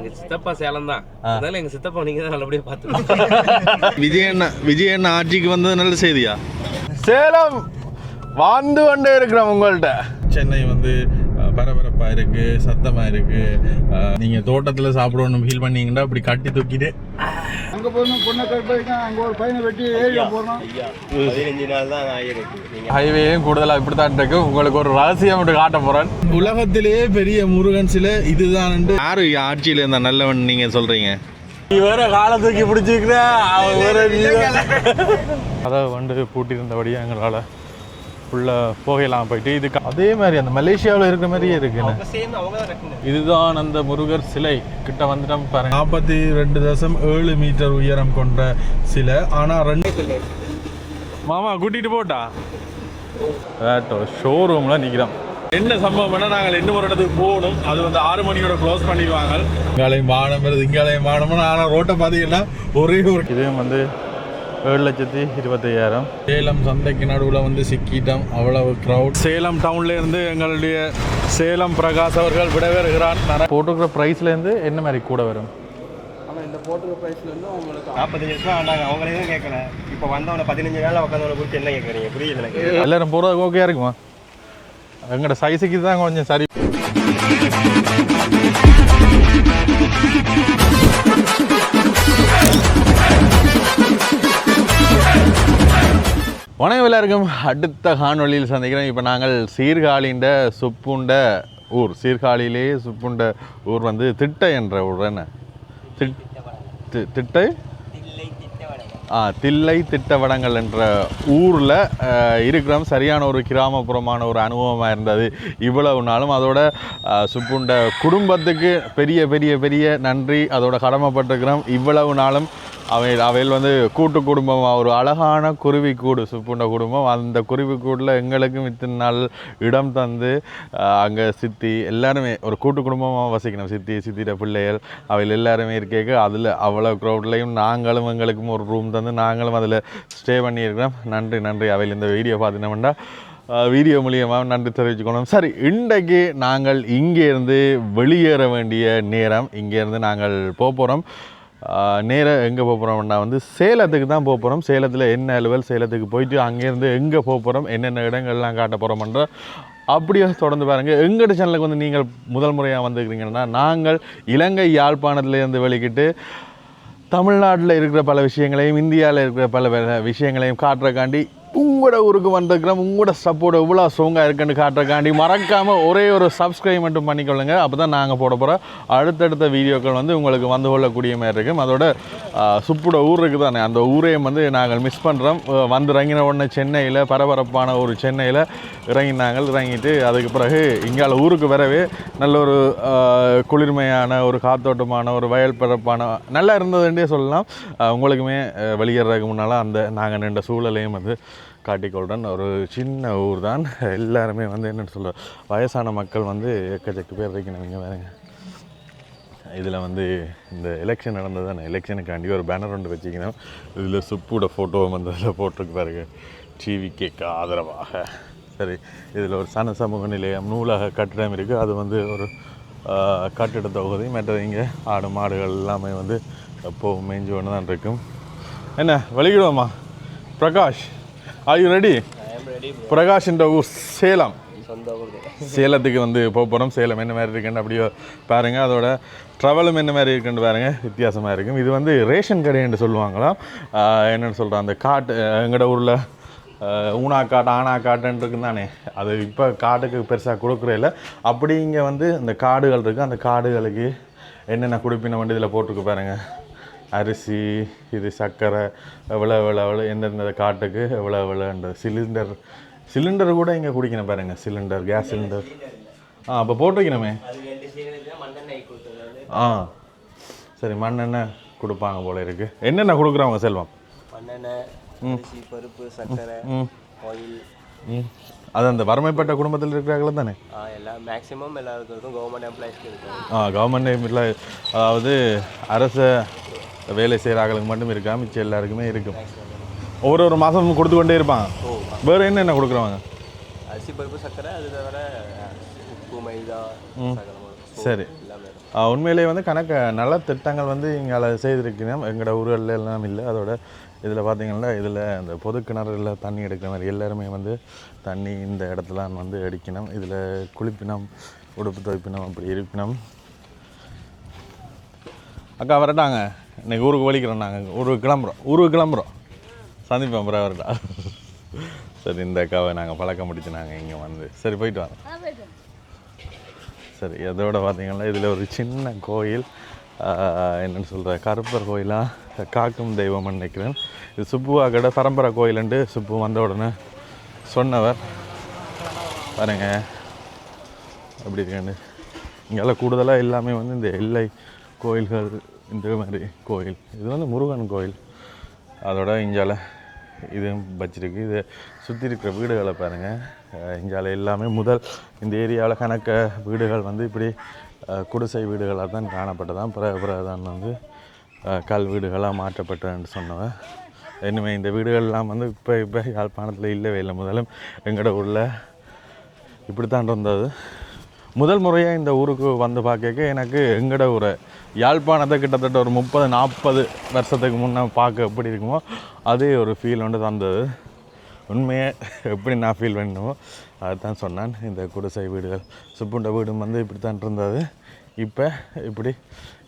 எங்க சித்தப்பா சேலம் தான், அதனால எங்க சித்தப்பா நீங்க தான் நல்லபடியா பாத்துக்கோங்க. விஜயண்ணா ஆட்சிக்கு வந்தது நல்ல செய்தியா? சேலம் வாழ்ந்து கொண்டே இருக்கிறோம் உங்கள்கிட்ட. சென்னை வந்து பரபரப்பா இருக்கு, சத்தமா இருக்கு. நீங்க தோட்டத்துல சாப்பிடணும் ஃபீல் பண்ணீங்கன்னா அப்படி கட்டி தூக்கிட்டு அங்க போகணும், பொண்ணை கட்டு அங்க ஒரு பையனை வெட்டி ஏரியா போறோம். 15 நாள் தான் ஆயிருக்கு. ஹைவேயும் கூடுதலா இப்படித்தான் இருக்கு. உங்களுக்கு ஒரு ரகசியம் காட்ட போறேன். உலகத்திலேயே பெரிய முருகன் சிலை இதுதான். யாரு ஆட்சியில இருந்தா நல்லவன் நீங்க சொல்றீங்க? நீ வேற காலை தூக்கி பிடிச்சிக்கிற அதை வந்து பூட்டியிருந்தபடியே எங்களால் ஃபுல்லாக போகலாம் போயிட்டு. இதுக்கு அதே மாதிரி அந்த மலேசியாவில் இருக்கிற மாதிரியே இருக்குன்னு. இதுதான் அந்த முருகர் சிலை கிட்ட வந்துட்டோம் பாருங்க. 42.7 மீட்டர் உயரம் கொண்ட சிலை. ஆனால் 2 மாமா கூட்டிட்டு போட்டா ஷோரூம்ல நிற்கிறோம். என்ன சம்பவம்னா நாங்கள் இன்னும் ஒரு இடத்துக்கு போகணும். அது வந்து 6 மணியோட க்ளோஸ் பண்ணிடுவாங்க. இங்காலையும் வானம் வருது, இங்காலையும் வானம்னா. ஆனால் ரோட்டை பார்த்தீங்கன்னா ஒரே ஒரு இதுவும் வந்து 7,25,000. சேலம் சந்தைக்கு நடுவில் வந்து சிக்கிட்டோம். அவ்வளவு க்ரௌட். சேலம் டவுன்ல இருந்து எங்களுடைய சேலம் பிரகாஷ் அவர்கள் விடைபெறுகிறார். போட்டுக்கிற ப்ரைஸ்லேருந்து என்ன மாதிரி கூட வரும்? ஆனால் இந்த போட்டுக்கிற ப்ரைஸ்லேருந்து உங்களுக்கு 45 ரூபா ஆனாங்க. அவங்களே தான் கேட்கல. இப்போ வந்தவனை 15 நாள் உட்காந்தவனை குறித்து என்ன கேட்குறீங்க? புரியுது எனக்கு. எல்லாரும் போகிறது ஓகே இருக்குமா? எங்களோட சைஸுக்கு தான் கொஞ்சம் சரி. வணக்கம் எல்லாருக்கும். அடுத்த காணொலியில் சந்திக்கிறோம். இப்போ நாங்கள் சீர்காழின்ற சுப்புண்ட ஊர், சீர்காழியிலே சுப்புண்ட ஊர் வந்து திட்டை என்ற ஊர். என்ன திட்டை தில்லை திட்டவடங்கள் என்ற ஊரில் இருக்கிறோம். சரியான ஒரு கிராமப்புறமான ஒரு அனுபவமாக இருந்தது இவ்வளவு நாளும். அதோட சுப்புண்ட குடும்பத்துக்கு பெரிய பெரிய பெரிய நன்றி, அதோட கடமைப்பட்டிருக்கிறோம். இவ்வளவு நாளும் அவையில் வந்து கூட்டு குடும்பமாக ஒரு அழகான குருவிக்கூடு சுப்புண்ட குடும்பம். அந்த குருவிக்கூடில் எங்களுக்கும் இத்தனை நாள் இடம் தந்து அங்கே சித்தி எல்லாருமே ஒரு கூட்டு குடும்பமாக வசிக்கணும். சித்தியோட பிள்ளைகள் அவையில் எல்லாருமே இருக்கேக்கு அதில் அவ்வளோ க்ரௌட்லேயும் நாங்களும் எங்களுக்கும் ஒரு ரூம் தந்து நாங்களும் அதில் ஸ்டே பண்ணியிருக்கிறோம். நன்றி. அவையில் இந்த வீடியோ பார்த்தினோம்னா வீடியோ மூலியமாக நன்றி தெரிவிச்சுக்கணும். சரி, இன்றைக்கு நாங்கள் இங்கேருந்து வெளியேற வேண்டிய நேரம். இங்கேருந்து நாங்கள் போகிறோம். நேராக எங்கே போகிறோம்னா வந்து சேலத்துக்கு தான் போகிறோம். சேலத்தில் என்ன அலுவல், சேலத்துக்கு போயிட்டு அங்கேருந்து எங்கே போகிறோம், என்னென்ன இடங்கள்லாம் காட்ட போகிறோம்ன்ற அப்படியே தொடர்ந்து பாருங்கள். எங்கள்கிட்ட சேனலுக்கு வந்து நீங்கள் முதல் முறையாக வந்துருக்கிறீங்கன்னா, நாங்கள் இலங்கை யாழ்ப்பாணத்துலேருந்து வெளிக்கிட்டு தமிழ்நாட்டில் இருக்கிற பல விஷயங்களையும் இந்தியாவில் இருக்கிற பல விஷயங்களையும் காட்டுறக்காண்டி உங்களோட ஊருக்கு வந்திருக்கிறோம். உங்களோட சப்போர்ட் எவ்வளோ ஸ்ட்ராங்காக இருக்குன்னு காட்டுறக்காண்டி மறக்காமல் ஒரே ஒரு சப்ஸ்கிரைப் மட்டும் பண்ணிக்கொள்ளுங்க. அப்போ தான் நாங்கள் போட போகிற அடுத்தடுத்த வீடியோக்கள் வந்து உங்களுக்கு வந்து கொள்ளக்கூடிய மாதிரி இருக்கும். அதோட சுப்புட ஊர் இருக்குது தானே, அந்த ஊரையும் வந்து நாங்கள் மிஸ் பண்ணுறோம். வந்து இறங்கின உடனே சென்னையில் பரபரப்பான ஒரு சென்னையில் இறங்கிட்டு அதுக்கு பிறகு இங்கால ஊருக்கு வரவே நல்ல ஒரு குளிர்மையான ஒரு காத்தோட்டமான ஒரு வயல் பரப்பான நல்லா இருந்ததுன்றே சொல்லலாம். உங்களுக்குமே வெளியேறதுக்கு முன்னால் அந்த நாங்கள் நின்ற சூழலையும் வந்து காட்டிக்கொள்கிறேன். ஒரு சின்ன ஊர் தான். எல்லாருமே வந்து என்னென்னு சொல்கிற வயசான மக்கள் வந்து எக்கச்சக்க பேர் இருக்கணும். வேறுங்க இதில் வந்து இந்த எலெக்ஷன் நடந்தது தானே, எலெக்ஷனுக்காண்டி ஒரு பேனர் ஒன்று வச்சுக்கணும். இதில் சுப்போட ஃபோட்டோ வந்து அதில் போட்டிருக்கு பாருங்க, டிவிக்கு ஆதரவாக. சரி, இதில் ஒரு சமூக நிலையம் நூலக கட்டிடம் இருக்குது. அது வந்து ஒரு கட்டிட தொகுதி. மற்றது இங்கே ஆடு மாடுகள் எல்லாமே வந்து எப்போவும் மேய்ஞ்சி ஒன்று தான் இருக்கும். என்ன வலிக்கிடுவோம்மா? Prakash, are you ready? Prakash என்ற ஊர் சேலம். சேலத்துக்கு வந்து போகிறோம். சேலம் என்ன மாதிரி இருக்குன்னு அப்படியே பாருங்கள். அதோட ட்ராவலும் என்ன மாதிரி இருக்குன்னு பாருங்கள், வித்தியாசமாக இருக்கும். இது வந்து ரேஷன் கடைன்னு சொல்லுவாங்களாம். என்னென்னு சொல்கிறேன், அந்த காட்டு எங்களோட ஊரில் ஊனாக்காட்டு ஆனாக்காட்டுன்னு இருக்குன்னு தானே, அது இப்போ காட்டுக்கு பெருசாக கொடுக்குறே இல்லை. அப்படி இங்கே வந்து இந்த காடுகள் இருக்குது. அந்த காடுகளுக்கு என்னென்ன குடிப்பின வண்டி இதில் போட்டிருக்கு பாருங்கள். அரிசி, இது சர்க்கரை, எவ்வளோ எந்தெந்த காட்டுக்கு எவ்வளோன்ற சிலிண்டர் கூட இங்கே குடிக்கணும் பாருங்கள். சிலிண்டர், கேஸ் சிலிண்டர் அப்போ போட்டிருக்கணுமே. சரி, மண்ணெண்ணெய் கொடுப்பாங்க போல இருக்குது. என்னென்ன கொடுக்குறவங்க செல்வம்? மண்ணெண்ணெய், பருப்பு, சர்க்கரை, ஆயில். அது அந்த வறுமைப்பட்ட குடும்பத்தில் இருக்கிறாங்களே தானே? எல்லாம் மேக்ஸிமம் எல்லாருக்கும் இருக்கும். கவர்மெண்ட் எம்ப்ளாயிஸ்க்கு இருக்கும். கவர்மெண்ட் எம்ப்ளாய், அதாவது அரச வேலை செய்கிறாங்களுக்கு மட்டும் இருக்கா, மிச்சம் எல்லாருக்குமே இருக்கும். ஒவ்வொரு மாதம் கொடுத்து கொண்டே இருப்பாங்க. வேறு என்னென்ன கொடுக்குறவங்க? அரிசி, பருப்பு, சர்க்கரை, அது தவிர உப்பு, மைதா. சரி, உண்மையிலேயே வந்து கணக்கு நல்ல திட்டங்கள் வந்து இங்கே செய்திருக்கணும். எங்களோட ஊர்களில் எல்லாம் இல்லை. அதோட இதில் பார்த்திங்கன்னா இதில் இந்த பொது கிணறுல தண்ணி எடுக்கிற மாதிரி எல்லாருமே வந்து தண்ணி இந்த இடத்துல வந்து அடிக்கணும். இதில் குளிப்பினம், உடுப்பு துவைப்பினம், அப்படி இருப்பினம். அக்கா வரட்டாங்க, இன்றைக்கி ஊருக்கு வலிக்கிறோம். நாங்கள் ஊருக்கு கிளம்புறோம் சந்திப்போம் அப்புறம் வரட்டா. சரி, இந்த அக்காவை நாங்கள் பழக்கம் முடிச்சு நாங்கள் இங்கே வந்து சரி போயிட்டு வரோம். சரி, அதோட பார்த்திங்கன்னா இதில் ஒரு சின்ன கோயில், என்னென்னு சொல்கிற கருப்பர் கோயிலாக காக்கும் தெய்வம்னு நினைக்கிறேன். இது சுப்புவாக்கோட பரம்பரை கோயிலுண்டு சுப்பு வந்த உடனே சொன்னவர். பாருங்க அப்படி இருக்கேன். இங்கெல்லாம் கூடுதலாக எல்லாமே வந்து இந்த எல்லை கோயில்கள், இந்த மாதிரி கோயில். இது வந்து முருகன் கோயில். அதோட இங்கால இது வச்சிருக்கு. இது சுற்றி இருக்கிற வீடுகளை பாருங்கள். இங்கால எல்லாமே முதல் இந்த ஏரியாவில் கணக்க வீடுகள் வந்து இப்படி குடிசை வீடுகளாக தான் காணப்பட்டதான். பிறகு தான் வந்து கல் வீடுகளாக மாற்றப்பட்டதுன்னு சொன்னவன். இனிமேல் இந்த வீடுகள்லாம் வந்து இப்போ யாழ்ப்பாணத்தில் இல்லவே இல்லை. முதலும் எங்களோட ஊரில் இப்படி தான் இருந்தது. முதல் முறையாக இந்த ஊருக்கு வந்து பார்க்க எனக்கு எங்களோட ஊரை யாழ்ப்பாணத்தை கிட்டத்தட்ட ஒரு 30-40 வருஷத்துக்கு முன்னே பார்க்க எப்படி இருக்குமோ அதே ஒரு ஃபீல் வந்து தந்தது. உண்மையை எப்படி நான் ஃபீல் பண்ணணுமோ அதுதான் சொன்னான். இந்த குடிசை வீடுகள் சுப்புண்ட வீடும் வந்து இப்படி தான் இருந்தது. இப்போ இப்படி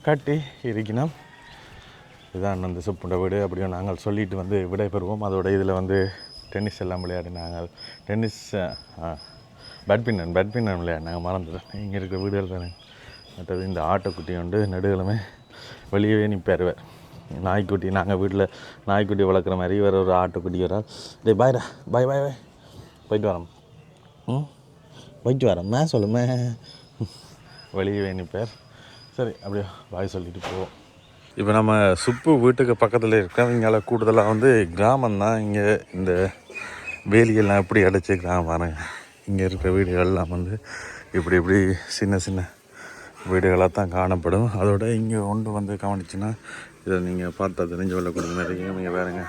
கட்டி இருக்கணும். இதான் அந்த சுப்புண்ட வீடு. அப்படியும் நாங்கள் சொல்லிட்டு வந்து விடைபெறுவோம். அதோட இதில் வந்து டென்னிஸ் எல்லாம் விளையாடினாங்க. Tennis badminton விளையாடினாங்க. மறந்துட்டேன். இங்கே இருக்கிற வீடுகள் தானே. மற்றது இந்த ஆட்டுக்குட்டி வந்து நடுகளுமே வெளியவே நிற்பாருவார். நாய்க்குட்டி, நாங்கள் வீட்டில் நாய்க்குட்டி வளர்க்குற மாதிரி வேறு ஒரு ஆட்டுக்குட்டி வரால். டே பாய்டா, பாய் பாய் பாய், போயிட்டு வரோம். போயிட்டு வரோம்மா சொல்லுமே. வெளியவே நிற்பார். சரி, அப்படியே பாய் சொல்லிட்டு போவோம். இப்போ நம்ம சுப்பு வீட்டுக்கு பக்கத்தில் இருக்கோம். இங்கே கூடுதலாக வந்து கிராமம்தான். இங்கே இந்த வேலியெல்லாம் எப்படி அடைச்சி கிராமம் பாருங்க. இங்கே இருக்கிற வீடுகள்லாம் வந்து இப்படி இப்படி சின்ன சின்ன வீடுகளாக தான் காணப்படும். அதோட இங்கே ஒன்று வந்து கவனிச்சுன்னா இதை நீங்கள் பார்த்தா தெரிஞ்சு கொள்ளக்கூடிய மாதிரி நீங்கள் பாருங்க.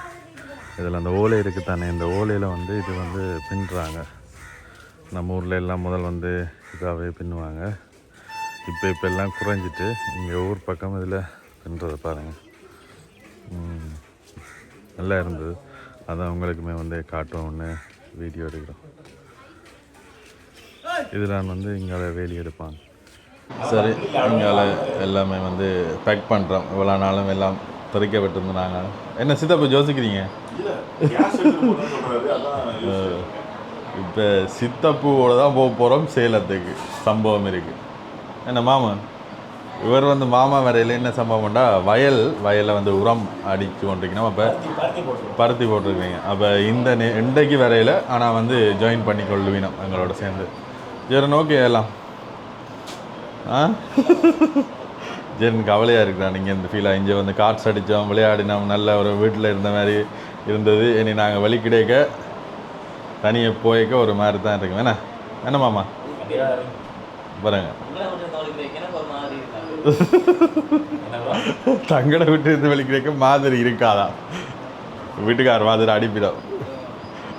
இதில் அந்த ஓலை இருக்குது தானே, இந்த ஓலையில் வந்து இது வந்து பின்னுறாங்க. நம்ம ஊரில் எல்லாம் முதல் வந்து இதாகவே பின்னுவாங்க. இப்போ எல்லாம் குறைஞ்சிட்டு இங்கே ஊர் பக்கம் இதில் பின்னுறதை பாருங்கள். நல்லா இருந்தது. அதான் உங்களுக்குமே வந்து காட்டுவோம்னு வீடியோ எடுக்கிறோம். இதில் வந்து இங்கே வேலி எடுப்பாங்க. சரி, இங்கே எல்லாமே வந்து பேக் பண்ணுறோம். இவ்வளோ நாளும் எல்லாம் தெறிக்க விட்டுருந்தாங்க. என்ன சித்தப்பா யோசிக்கிறீங்க? இப்போ சித்தப்பூவோட தான் போக போகிறோம் சேலத்துக்கு. சம்பவம் இருக்குது. என்ன மாமா இவர் வந்து மாமா வரையில் என்ன சம்பவம்டா, வயலில் வந்து உரம் அடித்து கொண்டிருக்கணும். அப்போ பருத்தி போட்டிருக்கீங்க. அப்போ இன்றைக்கு வரையில் ஆனால் வந்து ஜாயின் பண்ணி கொள்ளுவினோம் எங்களோட சேர்ந்து. சரி, நோக்கி எல்லாம் ஜென் கவலையாக இருக்கிறான். நீங்கள் இந்த ஃபீலாக இங்கே வந்து கார்ட்ஸ் அடித்தோம், விளையாடினோம், நல்ல ஒரு வீட்டில் இருந்த மாதிரி இருந்தது. இனி நாங்கள் வழி கிடைக்க தனியை போய்க்க ஒரு மாதிரி தான் இருக்கு. என்ன மாமா பாருங்க, தங்கடை விட்டு இருந்து வழி கிடைக்க மாதிரி இருக்காதா? வீட்டுக்கார மாதிரி அடிப்பிடும்.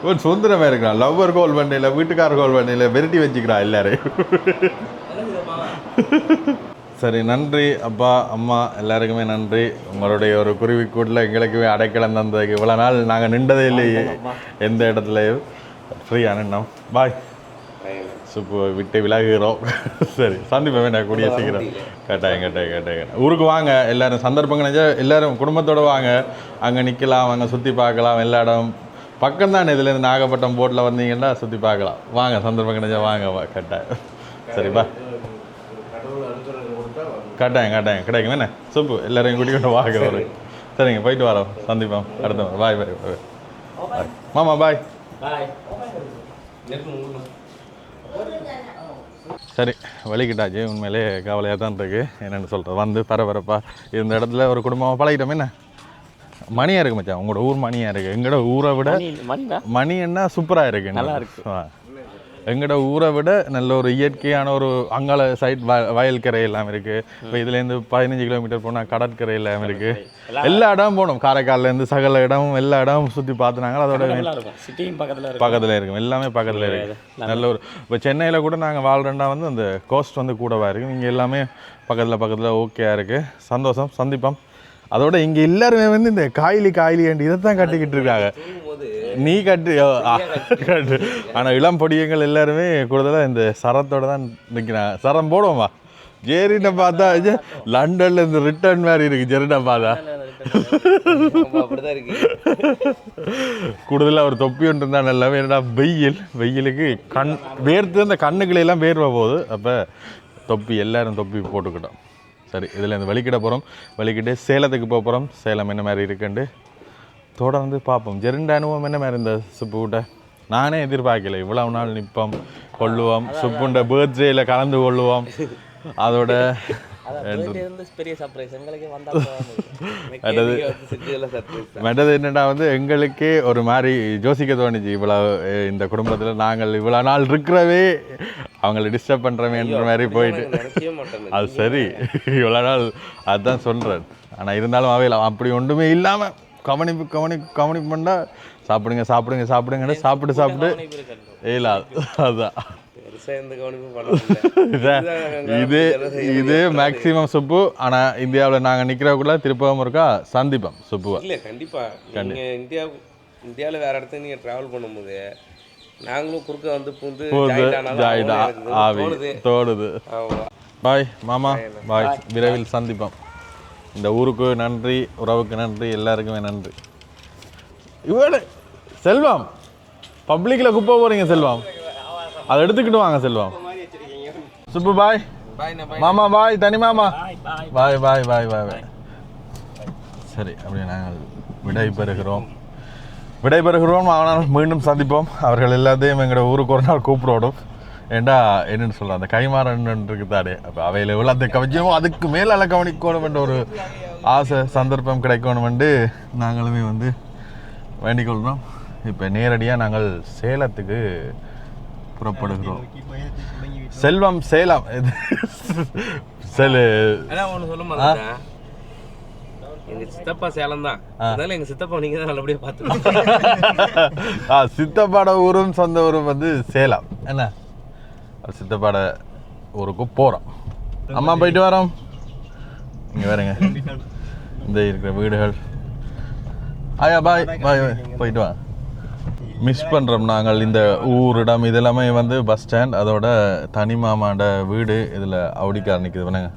ஒரு சுதந்திரமாக இருக்கிறான். லவ்வர் கோல் பண்ணல, வீட்டுக்கார கோல் பண்ணல, வெரைட்டி வச்சுக்கிறான் எல்லாரையும். சரி, நன்றி அப்பா அம்மா எல்லாருக்குமே நன்றி. உங்களுடைய ஒரு குருவிக்கூட்டில் எங்களுக்குமே அடைக்கலம் தந்ததுக்கு. இவ்வளோ நாள் நாங்கள் நின்றதே இல்லையே எந்த இடத்துலையும். ஃப்ரீயாக நின்னோம். பாய். சுப்பு விட்டு விலகுகிறோம். சரி, சந்திப்பேன் வேண்டாம் கூடிய சீக்கிரம். கேட்டாங்க ஊருக்கு வாங்க எல்லோரும். சந்தர்ப்பம் கிடைச்சா எல்லோரும் குடும்பத்தோடு வாங்க. அங்கே நிற்கலாம், அங்கே சுற்றி பார்க்கலாம். எல்லா இடம் பக்கம் தானே. இதுலேருந்து நாகப்பட்டினம் போட்டில் வந்தீங்கன்னா சுற்றி பார்க்கலாம். வாங்க, சந்தர்ப்பம் கிடைச்சா வாங்க. கட்டாயம். சரிப்பா, கட்டாயம் கிடைக்கும். என்ன சுப்பு எல்லோரையும் கூட்டிகிட்டு வாங்க ஒரு. சரிங்க, போயிட்டு வரோம். சந்திப்போம் அடுத்த. பாய் பாய் பாய் மாமா, பாய். சரி, வலிக்கிட்டாச்சு. உண்மையிலே கவலையாக தான் இருக்குது. என்னென்னு சொல்கிறது, வந்து பரபரப்பாக இந்த இடத்துல ஒரு குடும்பமாக பழகிட்டோம். என்ன மணியாக இருக்குது மச்சான், உங்களோட ஊர் மணியாக இருக்குது. எங்களோட ஊரை விட மணி என்ன சூப்பராக இருக்குது. நல்லா இருக்கு. எங்களோட ஊரை விட நல்ல ஒரு இயற்கையான ஒரு அங்காள சைட் வயல்கரை எல்லாம் இருக்குது. இப்போ இதுலேருந்து 15 கிலோமீட்டர் போனால் கடற்கரை எல்லாம் இருக்குது. எல்லா இடமும் போகணும். காரைக்கால்லேருந்து சகல இடமும் எல்லா இடமும் சுற்றி பார்த்துனாங்க. அதோட சிட்டியும் பக்கத்தில் இருக்கும். எல்லாமே பக்கத்தில் இருக்குது. நல்ல ஒரு இப்போ சென்னையில் கூட நாங்கள் வாழ்றேன்டா வந்து அந்த கோஸ்ட் வந்து கூடவா இருக்குது. இங்கே எல்லாமே பக்கத்தில் ஓகேயா இருக்குது. சந்தோஷம், சந்திப்போம். அதோட இங்கே எல்லாருமே வந்து இந்த காயிலி இதை தான் கட்டிக்கிட்டு இருக்காங்க. நீ கட்டு ஆனால் இளம் பொடியங்கள் எல்லாருமே கூடுதலாக இந்த சரத்தோடு தான் நிற்கிறாங்க. சரம் போடுவோம்மா. ஜெரினை பார்த்தா லண்டன்ல இந்த ரிட்டர்ன் மாதிரி இருக்குது. ஜெரினை பார்த்தா கூடுதலாக ஒரு தொப்பி ஒன்று இருந்தால் நல்லா. என்னடா வெயிலுக்கு வேர்த்து அந்த கண்ணுகளெல்லாம் வேர்வை போகுது. அப்போ தொப்பி எல்லாரும் தொப்பி போட்டுக்கிட்டோம். சரி, இதில் இந்த வலிக்கிட போகிறோம். வலிக்கிட்டு சேலத்துக்கு போக போகிறோம். சேலம் என்ன மாதிரி இருக்குண்டு தொடர்ந்து பார்ப்போம். ஜெரிண்ட அனுபவம் என்ன மாதிரி இந்த சுப்புகிட்ட நானே எதிர்பார்க்கல. இவ்வளவு நாள் நிற்போம், கொள்ளுவோம், சுப்புண்ட பர்த்டேயில் கலந்து கொள்ளுவோம். அதோட மெட்டது என்னடா வந்து எங்களுக்கே ஒரு மாதிரி யோசிக்க தோணுச்சு. இவ்வளவு இந்த குடும்பத்தில் நாங்கள் இவ்வளோ நாள் இருக்கிறவே அவங்களை டிஸ்டர்ப் பண்ணுறமேன்ற மாதிரி போயிட்டு அது சரி இவ்வளோ நாள் அதுதான் சொல்கிறேன். ஆனால் இருந்தாலும் அவையில் அப்படி ஒன்றுமே இல்லாமல் கவனிப்பு பண்ணால் சாப்பிடுங்கன்னு சாப்பிட்டு இல்லை அதுதான் இது மேக்சிமம் சுப்பு. ஆனால் இந்தியாவில் நாங்கள் நிற்கிறவக்குள்ள திருப்பவும் இருக்கா சந்திப்போம் சுப்புவா. இல்லை கண்டிப்பாக நீங்கள் இந்தியாவில் வேறு இடத்துக்கு நீங்கள் ட்ராவல் பண்ணும்போது நாங்களும் குறுக்க வந்து பூந்து தோடுது. பாய் மாமா, பாய். விரைவில் சந்திப்போம். இந்த ஊருக்கு நன்றி, உறவுக்கு நன்றி, எல்லாருக்குமே நன்றி. இவ்வளோ செல்வம் பப்ளிக்கில் குப்பை போகிறீங்க செல்வம், அதை எடுத்துக்கிட்டு வாங்க செல்வம். சுப்பு பாய், மாமா பாய், தனி மாமா பாய் பாய் பாய் பாய் பாய். சரி, அப்படியே நாங்கள் விடைபெறுகிறோம். ஆனால் மீண்டும் சந்திப்போம். அவர்கள் எல்லாத்தையும் எங்களோட ஊருக்கு ஒரு நாள் கூப்பிடோடும். ஏண்டா என்னென்னு சொல்கிறோம், அந்த கைமாறன் இருக்குதாடே. அப்போ அவையில் எவ்வளோ அந்த கவச்சமும் அதுக்கு மேலே கவனிக்கணும் என்ற ஒரு ஆசை சந்தர்ப்பம் கிடைக்கணுமென்று நாங்களுமே வந்து வேண்டிக் கொள்கிறோம். இப்போ நேரடியாக நாங்கள் சேலத்துக்கு புறப்படுகிறோம். செல்வம் சேலம் ஒன்று சொல்லுமா, எங்கள் சித்தப்பா சேலம் தான். அதனால எங்கள் சித்தப்பா நீங்கள் தான் நல்லபடியாக பார்த்துக்கோங்க. சித்தப்பாட ஊரும் சொந்த ஊரும் வந்து சேலம். என்ன சித்தப்பாட ஊருக்கு போகிறோம். அம்மா போயிட்டு வரோம். இங்கே வேறுங்க இந்த இருக்கிற வீடுகள். ஆயா பாய் பாய் போயிட்டு வா. மிஸ் பண்ணுறோம் நாங்கள் இந்த ஊரிடம். இதெல்லாமே வந்து பஸ் ஸ்டாண்ட். அதோட தனி மாமாண்ட வீடு இதில் அவுடிக்கார் நிற்குது. பண்ணுங்க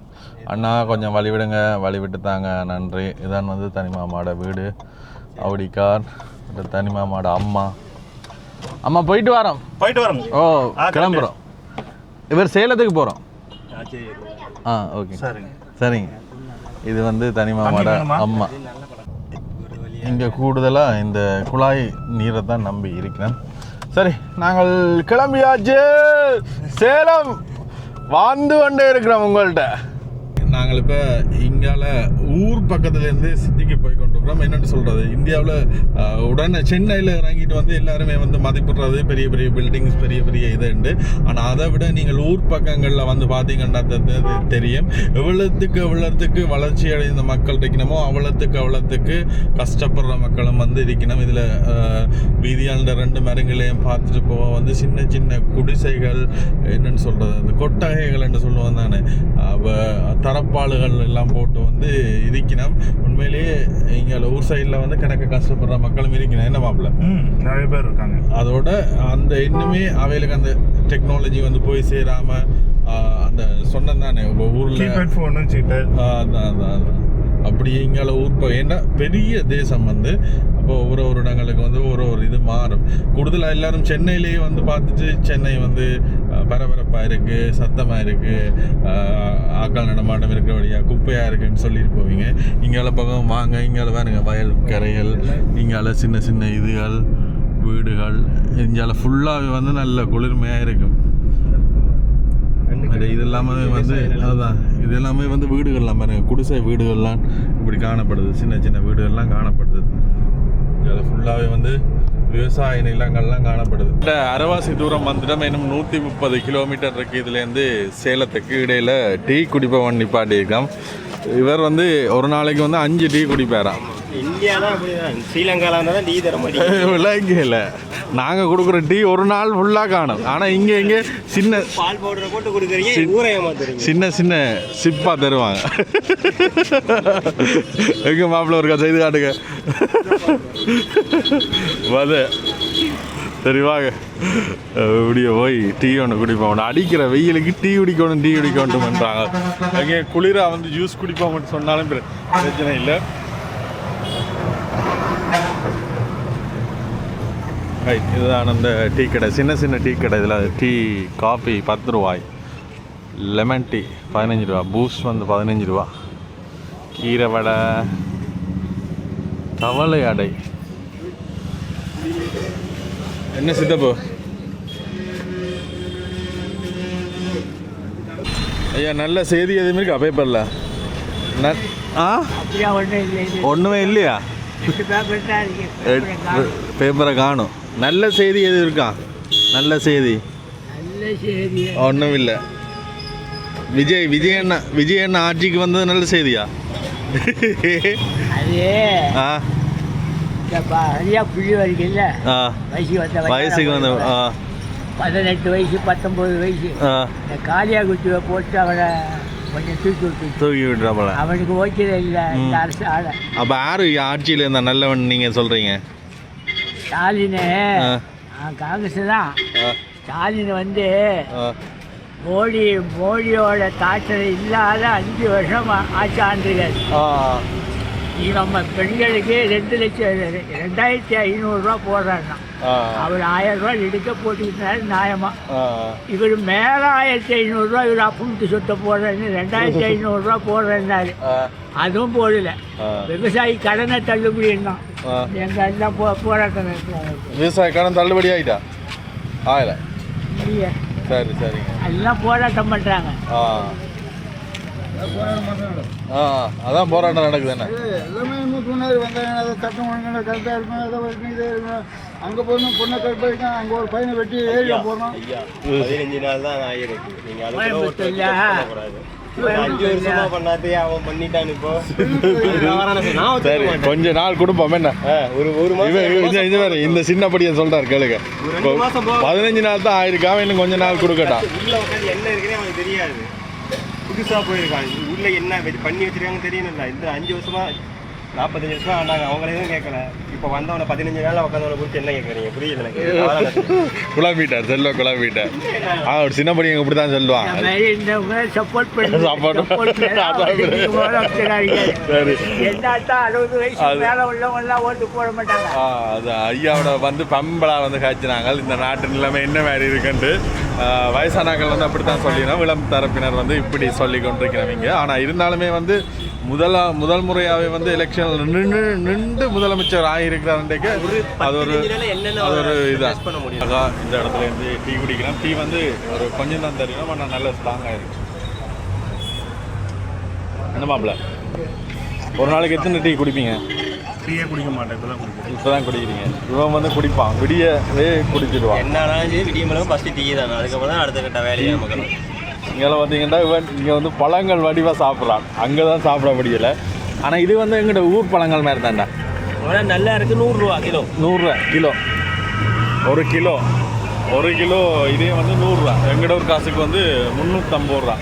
அண்ணா, கொஞ்சம் வழி விடுங்க, வழி விட்டு தாங்க, நன்றி. இதான் வந்து தனி மாமாவோட வீடு, அவுடிக்கார். தனி மாமாவோட அம்மா போயிட்டு வரோம். ஓ, கிளம்புறோம். இவர் சேலத்துக்கு போகிறோம். ஓகே சரிங்க. இது வந்து தனி மாமாவோட அம்மா. இங்கே கூடுதலாக இந்த குழாய் நீரை தான் நம்பி இருக்கிறேன். சரி, நாங்கள் கிளம்பியாச்சு. சேலம் வாழ்ந்து கொண்டே இருக்கிறோம் உங்கள்கிட்ட. நாங்கள் இப்போ இங்கால ஊர் பக்கத்துலேருந்து சிட்டிக்கு போய் கொண்டிருக்கிறோம். என்னென்னு சொல்கிறது, இந்தியாவில் உடனே சென்னையில் இறங்கிட்டு வந்து எல்லாருமே வந்து மதிப்பிடுறது பெரிய பெரிய பில்டிங்ஸ், பெரிய பெரிய இது உண்டு. ஆனால் அதை விட நீங்கள் ஊர் பக்கங்களில் வந்து பார்த்தீங்கன்னா தெரியும் எவ்வளோத்துக்கு வளர்ச்சி அடைந்த மக்கள் இருக்கணுமோ அவ்வளோத்துக்கு கஷ்டப்படுற மக்களும் வந்து இருக்கணும். இதில் வீதியாண்ட 2 மரங்களையும் பார்த்துட்டு போக வந்து சின்ன சின்ன குடிசைகள், என்னென்னு சொல்கிறது, அந்த கொட்டகைகள் என்று சொல்லுவோம் தானே, தரப்பாளுகள் எல்லாம் போட்டு வந்து இருக்கணும். உண்மையிலேயே இங்கே ஊர் சைடில் வந்து கணக்கு கஷ்டப்படுற மக்களும் இருக்கணும். என்ன மாப்பிள்ள, நிறைய பேர் இருக்காங்க. அதோட அந்த இன்னுமே அவைகளுக்கு அந்த டெக்னாலஜி வந்து போய் சேராம அந்த சொன்னது தானே ஊரில் அப்படி இங்கால ஊர் ஏன்னா பெரிய தேசம் வந்து அப்போ ஒவ்வொரு இடங்களுக்கு வந்து ஒரு இது மாறும். கூடுதலாக எல்லாரும் சென்னையிலேயே வந்து பார்த்துட்டு சென்னை வந்து பரபரப்பாக இருக்குது, சத்தமாக இருக்குது, ஆக்கள் நடமாட்டம் இருக்கிற வழியாக குப்பையாக இருக்குன்னு சொல்லிட்டு போவீங்க. இங்கால பக்கம் வாங்க, இங்கால பாருங்க வயல் கரைகள், இங்கால சின்ன சின்ன இதுகள், வீடுகள், இங்கால ஃபுல்லாக வந்து நல்ல குளிர்மையாக இருக்கும். இது எல்லாமே வந்து அதுதான், இது எல்லாமே வந்து வீடுகள்லாம் பாருங்க, குடிசை வீடுகள்லாம் இப்படி காணப்படுது, சின்ன சின்ன வீடுகள்லாம் காணப்படுது. அது ஃபுல்லாகவே வந்து விவசாய நிலங்கள்லாம் காணப்படுது. இந்த அரைவாசி தூரம் வந்துட்டோம். இன்னும் 130 கிலோமீட்டர் இருக்குது. இதுலேருந்து சேலத்துக்கு இடையில் டீ குடிப்பவன் நிப்பாட்டியிருக்கான். இவர் வந்து ஒரு நாளைக்கு வந்து 5 டீ குடிப்பாராம். இந்தியா தான் அப்படிதான். ஸ்ரீலங்காவில் இருந்தால் தான் டீ தர மாட்டேங்குது. இங்கே இல்லை, நாங்கள் கொடுக்குற டீ ஒரு நாள் ஃபுல்லாக காணும். ஆனால் இங்கே சின்ன பால் பவுடரை போட்டு கொடுக்குறீங்க, ஊரை ஏமாத்துறீங்க. சின்ன சிப்பாக தருவாங்க. எங்கள் மாப்பிள்ள ஒருக்கா செய்து காட்டுங்க. வந்து சரி வாங்க, இப்படியே போய் டீ ஒன்று குடிப்போம். அடிக்கிற வெயிலுக்கு டீ குடிக்கணும் பண்ணுறாங்க. அங்கே குளிராக வந்து ஜூஸ் குடிப்போம்னு சொன்னாலும் பிரச்சனை இல்லை. ரைட், இதுதான் அந்த டீ கடை. சின்ன டீ கடை. இதில் டீ காஃபி 10 ரூபாய், லெமன் டீ 15 ரூபா, பூஸ்ட் வந்து 15 ரூபா, கீரை வடை, தவளை அடை. என்ன சித்தப்போ ஐயா, நல்ல செய்தி எதுவுமே இருக்கா பேப்பரில்? ஒன்றுமே இல்லையா? பேப்பரை காணும். நல்ல செய்தி எது இருக்கா? நல்ல செய்தி ஒன்றும் இல்லை. விஜய் அண்ணா ஆட்சிக்கு வந்தது நல்ல செய்தியா? வயசுக்கு வந்து 18 வயசு 19 வயசு காலியா குச்சியை போட்டு அவனை கொஞ்சம் தூக்கி விட்டுறாப்பல. அவனுக்கு ஓகே இல்லை இந்த அரசு ஆள. அப்போ யாரு ஆட்சியில் இருந்தா நல்லவன் நீங்கள் சொல்கிறீங்க? ஸ்டாலின் காங்கிரஸ் தான். ஸ்டாலின் வந்து மோடியோட தாக்கல் இல்லாத 5 வருஷம் ஆட்சி ஆண்டுகள். நம்ம பெண்களுக்கு 2,500 ரூபா போடுறாருன்னா அவர் 1000 ரூபா எடுக்க போட்டுக்கிட்டாரு நியாயமா. இவர் மேல 1,500 ரூபா இவர் அப்பமுட்டு சொத்தை போடுறாரு, 2,500 ரூபா போடுறாரு. அதுவும் போடல. விவசாயி கடனை தள்ளுபடினா எங்க எல்லாம் போராட்டம் நடத்துறாங்க. விவசாய கடன் தள்ளுபடி ஆயிட்டா? ஆகல. சரி சரிங்க. எல்லாம் போராட்டம் பண்றாங்க. அதான் போராட்டம் நடக்குது. என்ன எல்லாமே முன்னாடி வந்தாங்க. அதை சட்டம் ஒழுங்கு கரெக்டாக இருக்கும், அதை வரைக்கும் இதே இருக்கும். அங்கே போகணும், பொண்ணை கரெக்டாக அங்கே ஒரு பையனை வெட்டி ஏரியா போகணும். 15 நாள் தான் ஆகிருக்கு. நீங்கள் அது 5 வருஷமா பண்ணாதே அவன் பண்ணிட்டான். இப்போ சரி, கொஞ்ச நாள் கொடுப்போம். என்ன இந்த சின்ன படியை சொல்றாரு கேளுங்க. 15 நாள் தான் ஆயிருக்கா, இன்னும் கொஞ்ச நாள் கொடுக்கட்டா. உள்ள உட்காந்து என்ன இருக்குன்னு அவனுக்கு தெரியாது. புதுசாக போயிருக்காங்க. உள்ள என்ன பண்ணி வச்சிருக்காங்க தெரியணும்ல. இந்த 5 வருஷமா 45 வருஷமா ஆனாங்க. அவங்கள எதுவும் கேட்கல. இப்போ வந்தவனை 15 நாள் உட்காந்தவனை குறித்து என்ன கேட்குறீங்க? புரியல எனக்கு. குழம்பிட்டார் செல்வ குழம்பிட்டார். ஒரு சின்ன படி எங்க இப்படிதான் சொல்லுவாங்க. அது ஐயாவோட வந்து பம்பளா வந்து காய்ச்சினாங்க. இந்த நாட்டு நிலைமை என்ன மாதிரி இருக்குன்ட்டு வயசானாக்கள் வந்து அப்படித்தான் சொல்லிடணும். இளம் தரப்பினர் வந்து இப்படி சொல்லி கொண்டிருக்கிறவங்க. ஆனால் இருந்தாலுமே வந்து முதல் முறையாகவே வந்து எலெக்ஷன் நின்று முதலமைச்சர் ஆகியிருக்கிறாருன்றக்கு அது ஒரு இதான். இந்த இடத்துல இருந்து டீ குடிக்கலாம். டீ வந்து ஒரு கொஞ்சம் தான் தெரியும், ஆனால் நல்ல ஸ்ட்ராங்காக இருக்கு. என்ன மாப்பிள்ள, ஒரு நாளைக்கு எத்தனை டீ குடிப்பீங்க? டீயே குடிக்க மாட்டேன், இப்போ தான் குடிக்கிறீங்க. இவன் வந்து குடிப்பான், விடியவே குடிச்சிடுவான். என்னாலும் விடிய மேலும் ஃபஸ்ட்டு டீ தான், அதுக்கப்புறம் தான் அடுத்த கட்ட வேலையை மக்கள். இங்கே பார்த்தீங்கன்னா இவன் இங்கே வந்து பழங்கள் வடிவாக சாப்பிட்றான். அங்கே தான் சாப்பிட முடியலை. ஆனால் இது வந்து எங்கள்கிட்ட ஊர் பழங்கள் மாதிரி தான்டா. நல்லா இருக்குது. 100 ரூபா கிலோ. 100 ரூபா கிலோ. ஒரு கிலோ இதே வந்து 100 ரூபா. எங்கட ஒரு காசுக்கு வந்து 350 ரூபா.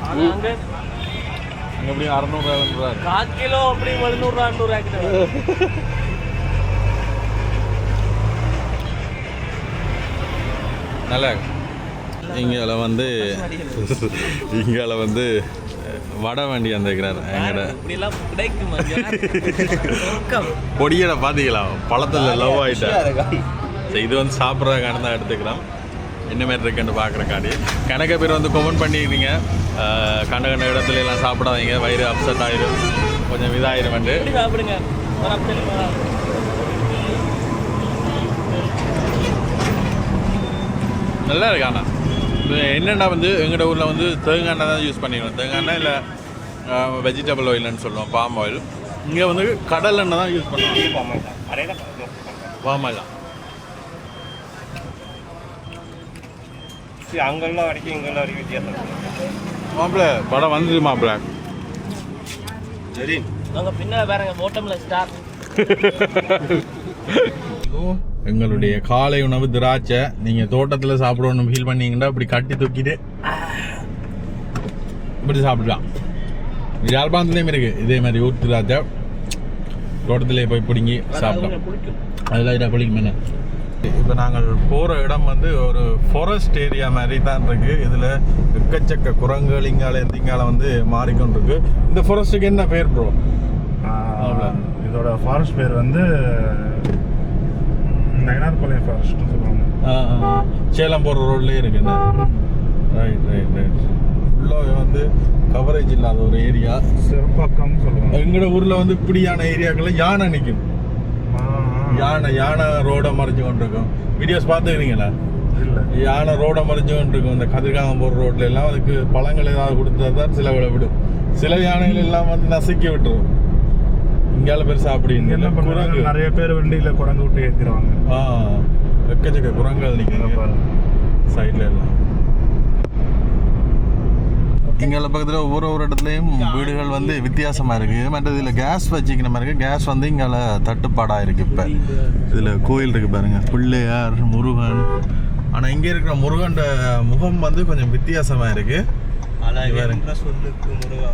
அங்கே எப்படியும் 600 ரூபா. 4 கிலோ அப்படி 100 ரூபா 200 ரூபா. நல்லா இங்கே வந்து வடை வண்டி வந்துக்கிறார். எங்கட பொடியடை பார்த்தீங்களா, பழத்தில் லவ் ஆகிட்டேன். இது வந்து சாப்பிட்றதுக்கான தான் எடுத்துக்கிறோம். என்ன மாதிரி இருக்குன்னு பார்க்குறக்காண்டி கணக்க பேர் வந்து கமெண்ட் பண்ணிக்கிறீங்க. கண்ட இடத்துல எல்லாம் சாப்பிடாதீங்க, வயிறு அப்செட் ஆயிடும், கொஞ்சம் இதாகிடுமெண்டு. சாப்பிடுங்க. நல்லா இருக்கு. ஆனால் என்னென்னா வந்து எங்களோட ஊரில் வந்து தேங்காய் எண்ணெய் தான் யூஸ் பண்ணிடுவோம். தேங்காய் எண்ணெய் இல்லை வெஜிடபிள் ஆயில்னு சொல்லுவோம், பாம் ஆயில். இங்கே வந்து கடல் எண்ணெய் தான் யூஸ் பண்ணுவோம். வாமலாம் சரி அங்கெல்லாம் வரைக்கும் இங்கெல்லாம் வரைக்கும் வித்தியாசம். மாப்பிள்ள படம் வந்துது மாப்பிள்ள. சரி அங்க பின்னால பாருங்க ஓட்டம்ல ஸ்டார். எங்களுடைய காலை உணவு திராட்சை. நீங்கள் தோட்டத்தில் சாப்பிடணும் ஃபீல் பண்ணீங்கன்னா இப்படி கட்டி தூக்கிட்டு இப்படி சாப்பிடலாம். யாழ்ப்பாணத்துலேயும் இருக்குது இதே மாதிரி ஊர் திராட்சை. தோட்டத்திலே போய் பிடுங்கி சாப்பிடலாம். அதெல்லாம் இதாக பிடிக்கும் என்ன. இப்போ நாங்கள் போகிற இடம் வந்து ஒரு ஃபாரஸ்ட் ஏரியா மாதிரி தான் இருக்குது. இதில் எக்கச்சக்க குரங்குகள் இங்காலேருந்து இங்கால வந்து மாறிக்கொண்டிருக்கு. இந்த ஃபாரஸ்ட்டுக்கு என்ன பேர் ப்ரோ? இதோட ஃபாரஸ்ட் பேர் வந்து நயனார்பாளையம் ஃபாரஸ்ட்னு சொல்லுவாங்க. சேலம் போகிற ரோட்லேயே இருக்குண்ணா. Right right right. ஃபுல்லாக வந்து கவரேஜ் இல்லாத ஒரு ஏரியா. சிறப்பாக்கம் சொல்லுவாங்க. எங்களோட ஊரில் வந்து இப்படியான ஏரியாக்களில் யானை நிற்கும். யானை ரோடை மறைச்சு கொண்டிருக்கும். வீடியோஸ் பார்த்துக்கிறீங்களா? இல்லை, யானை ரோடை மறைச்சு கொண்டிருக்கும். இந்த கதிர்காமம் போகிற ரோட்ல எல்லாம் அதுக்கு பழங்கள் ஏதாவது கொடுத்தா தான் சில விடும். சில யானைகள் எல்லாம் வந்து நசுக்கி விட்டுரும். இங்கால பெருசா அப்படின்னு என்ன பண்ணுறாங்க, நிறைய பேர் வண்டியில் குரங்கு விட்டு ஏற்றிடுவாங்க. எக்கச்சக்க குரங்குகள் நிற்கிறாங்க சைடில் எல்லாம். இங்கால பக்கத்தில் ஒவ்வொரு இடத்துலையும் வீடுகள் வந்து வித்தியாசமாக இருக்குது. மற்றது இதில் கேஸ் வச்சுக்கிற மாதிரி இருக்குது. கேஸ் வந்து இங்கால தட்டுப்பாடாக இருக்குது. இப்போ இதில் கோயில் இருக்குது பாருங்கள், பிள்ளையார், முருகன். ஆனால் இங்கே இருக்கிற முருகன் முகம் வந்து கொஞ்சம் வித்தியாசமாக இருக்குது. அழகென்ற சொல்லுக்கு முருகா,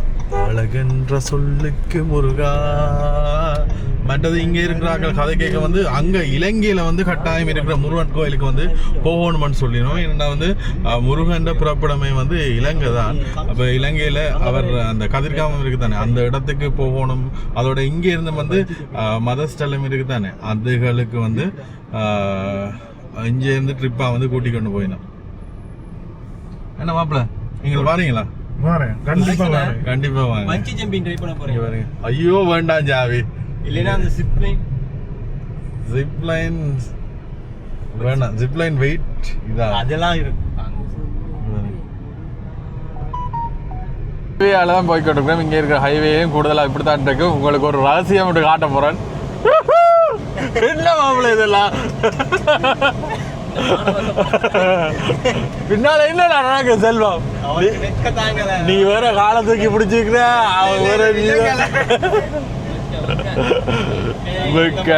அழகென்ற சொல்லுக்கு முருகா. மற்றது இங்கே இருக்கிறார்கள் கதை கேட்க வந்து அங்கே இலங்கையில் வந்து கட்டாயம் இருக்கிற முருகன் கோயிலுக்கு வந்து போகணும்னு சொல்லிடணும். ஏன்னா வந்து முருகன் புறப்படமே வந்து இலங்கை தான். அப்போ இலங்கையில் அவர் அந்த கதிர்காமம் இருக்குது தானே, அந்த இடத்துக்கு போகணும். அதோட இங்கே இருந்து வந்து மதஸ்தலம் இருக்குது தானே, அதுகளுக்கு வந்து இங்கேருந்து ட்ரிப்பாக வந்து கூட்டி கொண்டு போயிடணும். என்ன மாப்பிள்ள, நீங்கள் வாரீங்களா? வரேன், கண்டிப்பாக வரேன். கண்டிப்பாக வாங்க. பஞ்சி ஜம்பிங் ட்ரை பண்ண போறேன். ஐயோ வேண்டாம் ஜாவி, இல்லைன்னா அந்த ஜிப்லைன் வேணாம். ஜிப்லைன் வெயிட் இதா அதெல்லாம் இருக்கு. ஹைவேயால தான் போய்கிட்டு இருக்கிறோம். இங்கே இருக்கிற ஹைவேயும் கூடுதலாக இப்படி தான் இருக்கு. உங்களுக்கு ஒரு ரகசியம் மட்டும் காட்ட போகிறேன். என்ன மாப்பிள்ள இதெல்லாம் பின்னால என்னடா நடக்கு செல்வம்? நீ வேற காலை தூக்கி பிடிச்சிருக்கிற, அவன் வேற வெக்க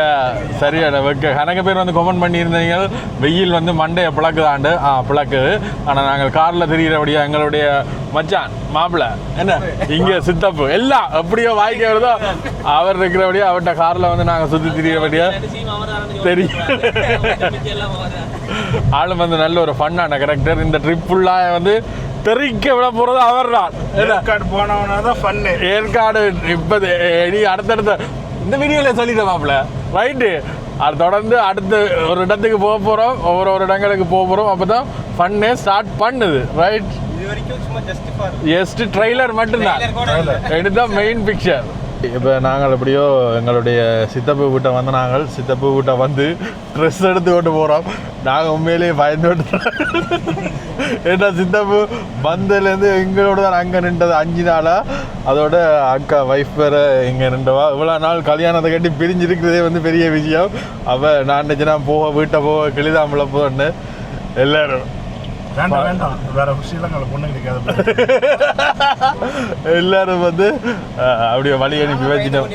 சரியான வெக்க. கணக்கு பேர் வந்து கமெண்ட் பண்ணியிருந்தீங்க வெயில் வந்து மண்டையை பிளக்குதாண்டு. பிளக்குது. ஆனால் நாங்கள் காரில் தெரிகிறபடியா எங்களுடைய மச்சான் மாப்பிள்ள என்ன இங்கே சித்தப்பு எல்லாம் எப்படியோ வாய்க்க வருதோ அவர் இருக்கிறபடியா அவர்கிட்ட காரில் வந்து நாங்கள் சுற்றி திரிகிறபடியா தெரியும். ஆளு வந்து நல்ல ஒரு ஃபன்னான கேரக்டர். இந்த ட்ரிப் ஃபுல்லாக வந்து தெரிக்க விட போகிறது அவர் தான். ஏற்காடு போனவனா தான் ஃபன்னு. ஏற்காடு இப்போ நீ அடுத்தடுத்த இந்த வீடியோவில் சொல்லிட்டேன் மாப்பிள்ள. ரைட்டு, அது தொடர்ந்து அடுத்த ஒரு இடத்துக்கு போக போகிறோம், ஒவ்வொரு இடங்களுக்கு போக போகிறோம். அப்போ தான் ஃபன்னே ஸ்டார்ட் பண்ணுது. ரைட், இது வரைக்கும் சும்மா ஜஸ்ட் ட்ரெய்லர் மட்டும்தான், இதுதான் மெயின் பிக்சர். இப்போ நாங்கள் எப்படியோ எங்களுடைய சித்தப்பு வீட்டை வந்து சித்தப்பு வீட்டை வந்து ட்ரெஸ் எடுத்து கொண்டு போகிறோம். நாங்கள் உண்மையிலேயே பயந்து விட்டு, ஏன்னா சித்தப்பு வந்ததுலேருந்து எங்களோட தான் அங்கே நின்றது 5 நாளாக. அதோட அக்கா வைஃப் வேறு இங்கே நின்றவா. இவ்வளோ நாள் கல்யாணத்தை கட்டி பிரிஞ்சிருக்கிறதே வந்து பெரிய விஷயம். அவள் நான் நினச்சினா வீட்டை போக கிளிதாம்பளை போன்னு எல்லோரும் வேண்டாம், வேற விஷயம் பொண்ணு கிடைக்காது. எல்லாரும் வந்து அப்படியே வழி அனுப்பி வச்சுட்டோம்.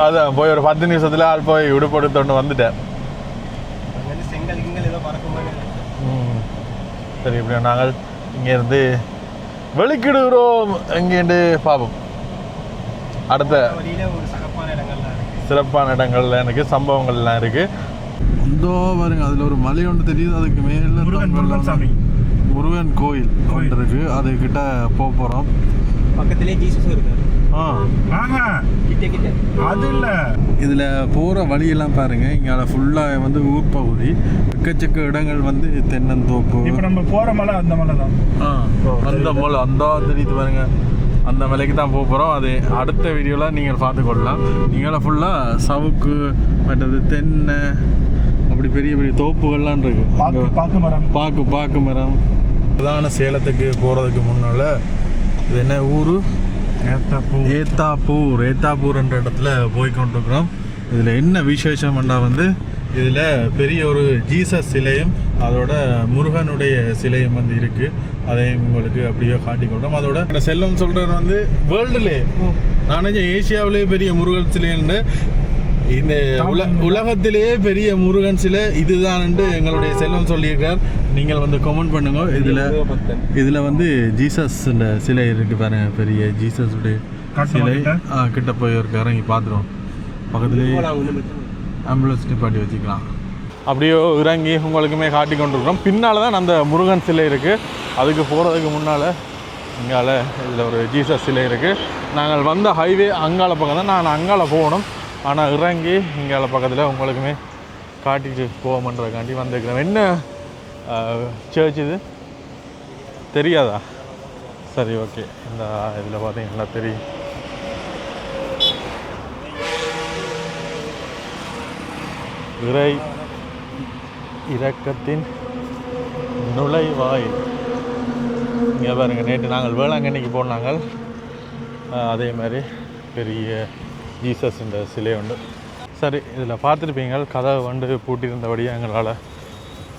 அதான் போய் ஒரு 10 நிமிஷத்துல ஆள் போய் உடுப்படுத்தொண்டு வந்துட்டேன். சரி, இப்படி நாங்கள் இங்கேருந்து வெளிக்கிடுகிறோம். எங்கேருந்து பார்ப்போம். அடுத்த சிறப்பான இடங்கள்ல எனக்கு சம்பவங்கள்லாம் இருக்கு. இதோ பாருங்க, அதில் ஒரு மலை ஒன்று தெரியுது. அதுக்கு மேலே முருகன் கோயில் ஒன்று இருக்கு. அதுக்கிட்ட போக போகிறோம். பக்கத்திலே ஜீசஸ் இருக்கு. அது இல்லை, இதில் போகிற வழியெல்லாம் பாருங்க. இங்கே ஃபுல்லாக வந்து ஊர் பகுதி, எக்கச்சக்க இடங்கள் வந்து தென்னந்தோப்பு. இப்போ நம்ம போகிற மலை அந்த மலை தான். அந்த மலை அந்த தெரியுது பாருங்க, அந்த மலைக்கு தான் போக போகிறோம். அது அடுத்த வீடியோவில் நீங்கள் பார்த்துக்கொள்ளலாம். நீங்களாம் ஃபுல்லாக சவுக்கு மற்றது தென்னை அப்படி பெரிய பெரிய தோப்புகள்லாம் இருக்கு. பாக்கு மரம். பிரதான சேலத்துக்கு போகிறதுக்கு முன்னால் இது என்ன ஊர்? ஏத்தாப்பூர் என்ற இடத்துல போய் கொண்டிருக்கிறோம். இதில் என்ன விசேஷம்னா வந்து இதில் பெரிய ஒரு ஜீசஸ் சிலையும் அதோட முருகனுடைய சிலையும் வந்து இருக்குது. அதையும் உங்களுக்கு அப்படியே காட்டிக்கொள்கிறோம். அதோட செல்வம் சொல்கிறது வந்து வேர்ல்டுலே நான் ஏசியாவிலேயே பெரிய முருகன் சிலைன்னு இந்த உலகத்திலேயே பெரிய முருகன் சிலை இதுதான் என்று எங்களுடைய செல்வம் சொல்லியிருக்கார். நீங்கள் வந்து கமெண்ட் பண்ணுங்க. இதில் வந்து ஜீசஸ் சிலை இருக்குது பாருங்க, பெரிய ஜீசஸ் உடைய சிலை. கிட்ட போய் ஒரு இறங்கி பார்த்துருவோம். பக்கத்துலேயே ஆம்புலன்ஸ் நிப்பாட்டி வச்சுக்கலாம். அப்படியே இறங்கி உங்களுக்குமே காட்டி கொண்டிருக்கிறோம். பின்னால் தான் அந்த முருகன் சிலை இருக்குது. அதுக்கு போகிறதுக்கு முன்னால் இங்கால இதில் ஒரு ஜீசஸ் சிலை இருக்குது. நாங்கள் வந்த ஹைவே அங்கால பக்கம் தான். நான் அங்கால போகணும். ஆனால் இறங்கி இங்கால பக்கத்தில் உங்களுக்குமே காட்டிட்டு போவோம்ன்றதுக்காண்டி வந்துருக்கிறோம். என்ன சர்ச் இது தெரியாதா? சரி, ஓகே. இந்த இதில் பார்த்தீங்கன்னா தெரியும். இறை இரக்கத்தின் நுழைவாய். இங்கே பாருங்கள், நேற்று நாங்கள் வேளாங்கண்ணிக்கு போனாங்க. அதே மாதிரி பெரிய ஜீசஸ் இந்த சிலை உண்டு. சரி, இதில் பார்த்துருப்பீங்க கதவை வந்து பூட்டியிருந்தபடியே எங்களால்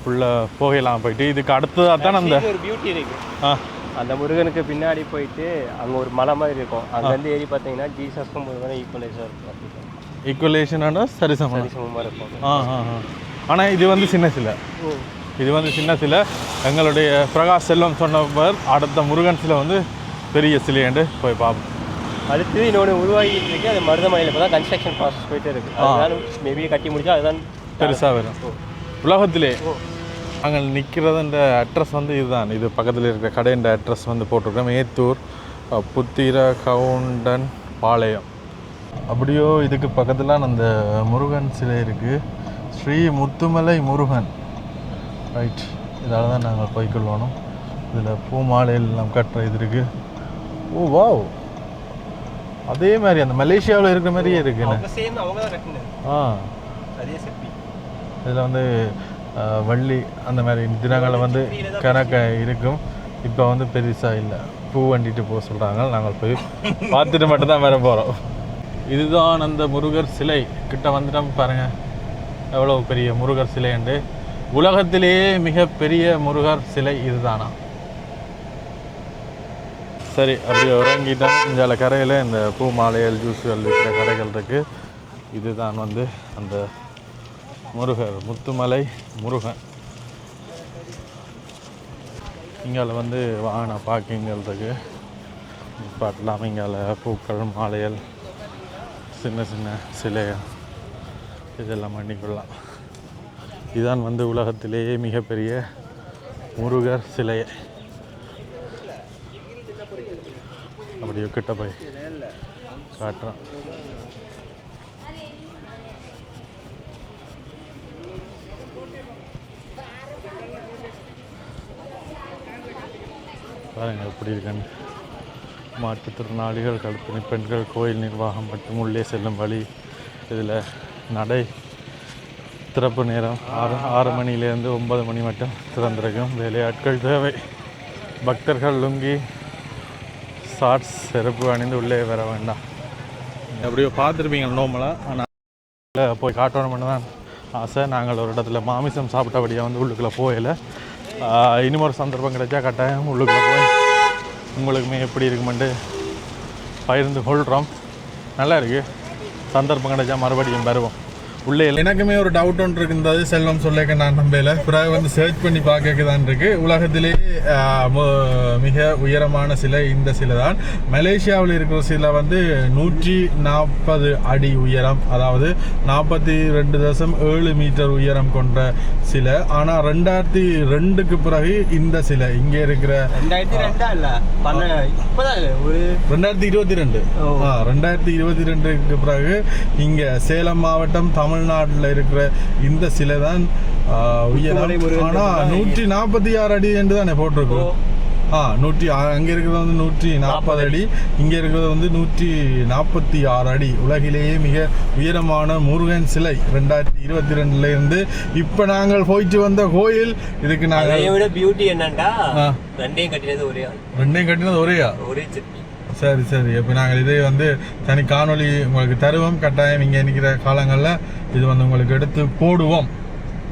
ஃபுல்லாக போகலாம் போயிட்டு. இதுக்கு அடுத்ததாக தான் அந்த ஒரு பியூட்டி இருக்குது. அந்த முருகனுக்கு பின்னாடி போயிட்டு அங்கே ஒரு மலை மாதிரி இருக்கும். அங்கேருந்து ஏறி பார்த்தீங்கன்னா ஜீசஸ்க்கும் முருகனும் ஈக்குவலைஸாக இருக்கும். ஈக்குவலேஷனான சரிசமமாக இருக்கும். ஆனால் இது வந்து சின்ன சிலை. இது வந்து சின்ன சிலை. எங்களுடைய பிரகாஷ் செல்வம் சொன்னவர் அடுத்த முருகன் சிலை வந்து பெரிய சிலையாண்டு போய் பார்ப்போம். அடுத்து இன்னொன்று உருவாகிட்டு இருக்கு. அது மருதமலையில் இப்போ தான் கன்ஸ்ட்ரக்ஷன் ப்ராசஸ் போயிட்டே இருக்குது. அதனால மேபி கட்டி முடிச்சா அதுதான் பெருசாக வரும் உலகத்திலே. நாங்கள் நிற்கிறதுன்ற அட்ரஸ் வந்து இதுதான். இது பக்கத்தில் இருக்கிற கடைன்ற அட்ரஸ் வந்து போட்டிருக்கோம். ஏத்தூர் புத்திர கவுண்டன் பாளையம். அப்படியோ இதுக்கு பக்கத்தில் அந்த முருகன் சிலை இருக்குது. ஸ்ரீ முத்துமலை முருகன். ரைட், இதால் தான் நாங்கள் போய்க்கொள்ளணும். இதில் பூ மாலையில் எல்லாம் கட்டுற இது இருக்குது. ஓ வாவ், அதே மாதிரி அந்த மலேசியாவில் இருக்கிற மாதிரியே இருக்குண்ணே. இதில் வந்து வள்ளி அந்த மாதிரி தினங்களில் வந்து கணக்க இருக்கும். இப்போ வந்து பெருசாக இல்லை, பூ வண்டிட்டு போக சொல்கிறாங்க. நாங்கள் போய் பார்த்துட்டு மட்டும்தான் வர போகிறோம். இதுதான் அந்த முருகர் சிலை. கிட்ட வந்துட்டோம் பாருங்கள், எவ்வளோ பெரிய முருகர் சிலை உண்டு. உலகத்திலேயே மிகப்பெரிய முருகர் சிலை இதுதானா. சரி, அப்படி இறங்கிட்டோம். இந்த கரையில் இந்த பூ மாலைகள் ஜூஸுகள் இருக்கிற கடைகள் இருக்குது. இதுதான் வந்து அந்த முருகர், முத்துமலை முருகன். இங்கே வந்து வாகன பார்க்கிங்கள் இருக்குது. பாட்டெல்லாம் இங்கே பூக்கள் மாலைகள் சின்ன சின்ன சிலைகள் இதெல்லாம் பண்ணிக்கொள்ளலாம். இதுதான் வந்து உலகத்திலேயே மிகப்பெரிய முருகர் சிலை. அப்படியே கிட்ட போய் காட்டுறோம். பாருங்க எப்படி இருக்குன்னு. மாற்றுத்திறனாளிகள், கர்ப்பிணி பெண்கள், கோயில் நிர்வாகம் மற்றும் உள்ளே செல்லும் வழி. இதில் நடை திறப்பு நேரம் 6 மணிலேருந்து 9 மணி மட்டும் திறந்திருக்கும். வேலையாட்கள் தேவை. பக்தர்கள் லுங்கி ஷார்ட்ஸ் செருப்பு அணிந்து உள்ளே வர வேண்டாம். எப்படியோ பார்த்துருப்பீங்க நோமலாக. ஆனால் போய் காட்டணும்னு தான் ஆசை. நாங்கள் ஒரு இடத்துல மாமிசம் சாப்பிட்டபடியாக வந்து உள்ளுக்குள்ளே போகலை. இன்னும் ஒரு சந்தர்ப்பம் கிடைச்சா கட்டாயம் உள்ளுக்குள்ளே போய் உங்களுக்குமே எப்படி இருக்குமெண்டு பகிர்ந்து கொள்கிறோம். நல்லா இருக்குது. சந்தர்ப்பம் கிடைச்சா மறுபடியும் வருவோம். உள்ளே எனக்குமே ஒரு டவுட் ஒன்று இருந்தது. செல்வம் சொல்லிக்க நான் நம்பல. பிறகு வந்து சர்ச் பண்ணி பார்க்க தான் இருக்குது. உலகத்திலேயே மிக உயரமான சிலை இந்த சிலை தான். மலேசியாவில் இருக்கிற சிலை வந்து 140 அடி உயரம், அதாவது 42.7 மீட்டர் உயரம் கொண்ட சிலை. ஆனால் 2002க்கு பிறகு இந்த சிலை இங்கே இருக்கிற 2022க்கு பிறகு இங்கே சேலம் மாவட்டம் தமிழ்நாட்டில் இருக்கிற இந்த சிலை தான் உயரம். ஆனால் 146 அடி என்று தானே போட்டிருக்கோம். அங்கே இருக்கிறது வந்து 140 அடி, இங்கே இருக்கிறது வந்து 146 அடி. உலகிலேயே மிக உயரமான முருகன் சிலை 2022 இருந்து இப்போ நாங்கள் போயிட்டு வந்த கோயில். இதுக்கு நாங்கள் பியூட்டி என்னண்டா ரெண்டையும் கட்டினது ஒரே ஒரே சரி சரி. இப்போ நாங்கள் இதே வந்து தனி காணொளி உங்களுக்கு தருவோம். கட்டாயம் இங்கே நிற்கிற காலங்களில் இது வந்து உங்களுக்கு எடுத்து போடுவோம்.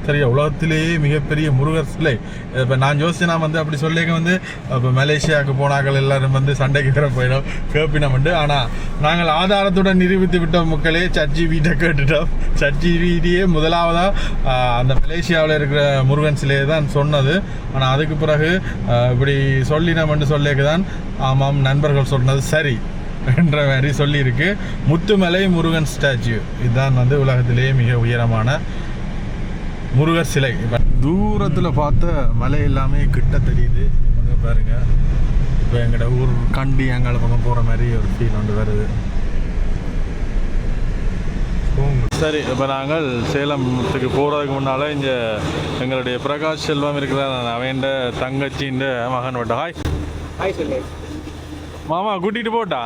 சரியா? உலகத்திலேயே மிகப்பெரிய முருகர் சிலை. இப்போ நான் யோசிச்சு நான் வந்து அப்படி சொல்லிக்க வந்து இப்போ மலேசியாவுக்கு போனாக்கள் எல்லாரும் வந்து சண்டைக்கு வர போயிடும் கேப்பினோம்ண்டு. ஆனால் நாங்கள் ஆதாரத்துடன் நிரூபித்து விட்ட மக்களே ChatGPT கேட்டுட்டோம். ChatGPT முதலாவதாக அந்த மலேசியாவில் இருக்கிற முருகன் சிலையை தான் சொன்னது. ஆனால் அதுக்கு பிறகு இப்படி சொல்லினோம்னு சொல்லிக்க தான் ஆமாம் நண்பர்கள் சொன்னது சரி என்ற மாதிரி சொல்லியிருக்கு. முத்துமலை முருகன் ஸ்டாச்சு இதுதான் வந்து உலகத்திலேயே மிக உயரமான முருகர் சிலை. தூரத்தில் பார்த்த மலை எல்லாமே கிட்ட தெரியுது. பாருங்க, இப்போ எங்களோட ஊர் கண்டி எங்களை பக்கம் போகிற மாதிரி ஒரு ஃபீல் ஒன்று வருது. சரி, இப்போ நாங்கள் சேலத்துக்கு போகிறதுக்கு முன்னால் இங்கே எங்களுடைய பிரகாஷ் செல்வம் இருக்கிற அவன்ட தங்கச்சின்ற மகன் விட்டா. ஹாய் சொல்லு மாமா, கூட்டிகிட்டு போட்டா.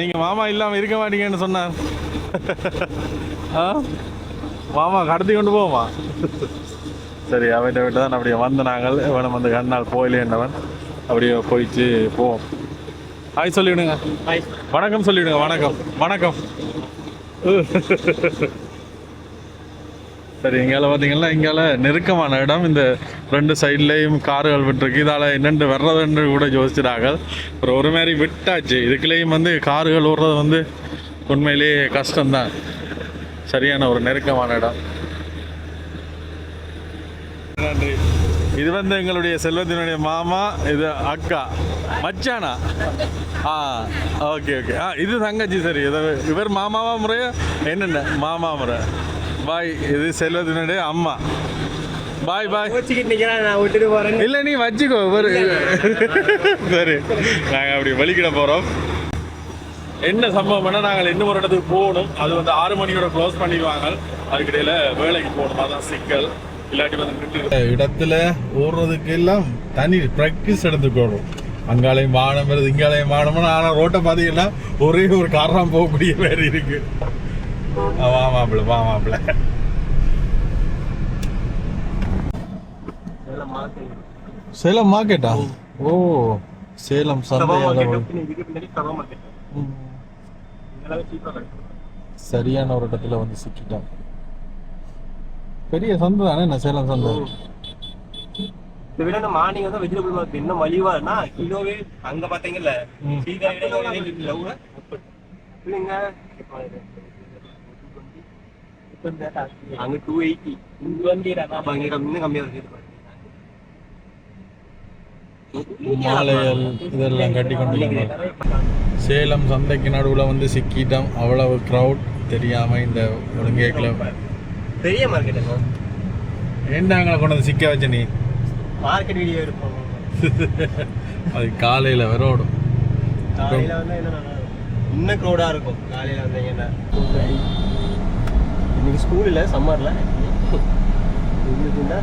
நீங்கள் மாமா இல்லாமல் இருக்க மாட்டீங்கன்னு சொன்னார். மாமா கடத்தி கொண்டு போவோமா? சரி, அவன்கிட்ட விட்டு தான் அப்படியே வந்து நாங்கள் இவனை வந்து கண்ணால் போயிலேன்றவன் அப்படியே போயிட்டு போவோம். ஹாய் சொல்லிவிடுங்க. வணக்கம் சொல்லிவிடுங்க. வணக்கம் வணக்கம். சரி, இங்கால பார்த்தீங்கன்னா இங்கால நெருக்கமான இடம். இந்த 2 சைட்லேயும் கார்கள் விட்டுருக்கு. இதால் என்னென்று வர்றதுன்னு கூட யோசிச்சிட்டாங்க. ஒரு மாதிரி விட்டாச்சு. இதுக்குள்ளேயும் வந்து கார்கள் ஓடுறது வந்து உண்மையிலேயே கஷ்டம்தான். சரியான ஒரு நெருக்கமான இடம். நன்றி. இது வந்து எங்களுடைய செல்வத்தினுடைய மாமா, இது அக்கா மச்சானா. Okay okay. இது தங்கச்சி. சரி, இவர் மாமாவா முறையா என்னென்ன மாமா முறை. பாய். இது செல்வத்தினுடைய அம்மா. பாய் பாய். இல்லை நீ வச்சுக்கோ. சரி, நாங்கள் அப்படி வலிக்கிட போகிறோம். என்ன சம்பவம்னா நாங்கள் இன்னும் ஒரு இடத்துக்கு போகணும். அது வந்து 6 மணியோட க்ளோஸ் பண்ணிடுவாங்க. அதுக்கிடையில் வேலைக்கு போகணும். அதான் சிக்கல். இல்லாட்டி வந்து இடத்துல ஓடுறதுக்கு எல்லாம் தனி ப்ராக்டிஸ் எடுத்துக்கணும். அங்காலையும் வானம் வருது, இங்காலையும் வானம்னா. ஆனால் ரோட்டை பார்த்தீங்கன்னா ஒரே ஒரு காரணம் போகக்கூடிய மாதிரி இருக்கு. வாமாப்பிள்ள வாமாப்பிள்ள. சேலம் மார்க்கெட்டா? ஓ, சேலம் சந்தை. சரியான ஒரு இடத்துல வந்து சிக்கிட்டான். பெரிய சந்தை தானே என்ன சேலம் சந்தை. இதை விட மார்னிங் வந்து வெஜிடபிள் மார்க்கெட் இன்னும் மலிவானா கிலோவே அங்க பாத்தீங்கல்ல அங்க 280 இன்னும் கம்மியா இருக்கு. மாலைகள் இதெல்லாம் கட்டி கொண்டு சேலம் சந்தைக்கு நடுவில் வந்து சிக்கிட்டோம். அவ்வளவு க்ரௌட் தெரியாம இந்த ஒழுங்கேக்கல பெரிய மார்க்கெட். ஏண்டாங்களை கொண்டு வந்து சிக்க வச்ச நீ மார்க்கெட் வீடியோ எடுப்போம். அது காலையில் வேற ஓடும். காலையில் வந்து என்ன இன்னும் க்ரௌடாக இருக்கும். காலையில் வந்தீங்கன்னா இன்னைக்கு ஸ்கூல் இல்லை, சம்மரில் இன்னைக்குண்டா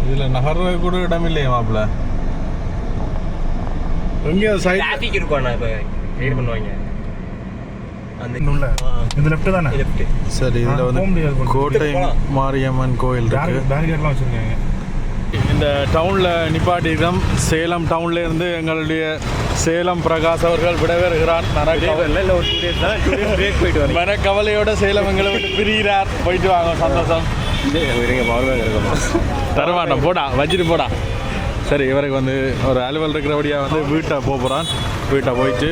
இதுல நகர்ற கூட இடம் இல்லையே மாப்பிள்ள. எங்கேயோ டிராஃபிக் இருக்கும். நான் இப்போ கைடு பண்ணுவாங்க. இந்த லெஃப்ட் தானே? லெஃப்ட். சரி, இதில் வந்து கோட்டை மாரியம்மன் கோயில் இருக்கு. பேரிகேட்லாம் வச்சுருக்காங்க. இந்த டவுனில் நிப்பாட்டிக்கிறோம். சேலம் டவுன்ல இருந்து எங்களுடைய சேலம் பிரகாஷ் அவர்கள் விடைபெறுகிறார். மனக்கவலையோட சேலம் எங்களை விட்டு பிரிகிறார். போயிட்டு வாங்க, சந்தோஷம். தரமாட்டோம், போடா வச்சுட்டு போடா. சரி, இவருக்கு வந்து ஒரு அலுவல் இருக்கிறபடியாக வந்து வீட்டை போகிறான். வீட்டை போயிட்டு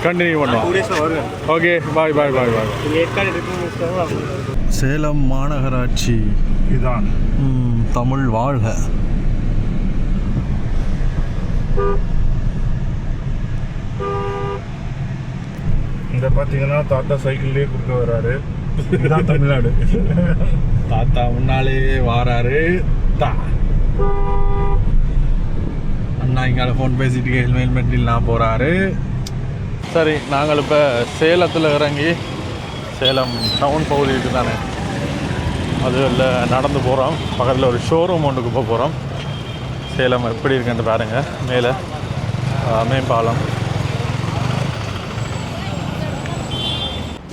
கண்டினியூ பண்ணுவோம். ஓகே, பாய் பாய் பாய் பாய். சேலம் மாநகராட்சி இதுதான். தமிழ் வாழ்க. இங்க பார்த்தீங்கன்னா தாத்தா சைக்கிள்லேயே கொடுக்க வர்றாரு. இதுதான் தமிழ்நாடு. தாத்தா முன்னாலே வாராரு. அண்ணா இங்கால ஃபோன் பேசிட்டு ஹெல்மெட் நான் போகிறாரு. சரி, நாங்கள் இப்போ சேலத்தில் இறங்கி சேலம் டவுன் பகுதிக்கு தானே அது இல்லை நடந்து போகிறோம். பக்கத்தில் ஒரு ஷோரூம் ஒன்றுக்கு போக போகிறோம். சேலம் எப்படி இருக்குன்னு பாருங்கள். மேலே மேம்பாலம்.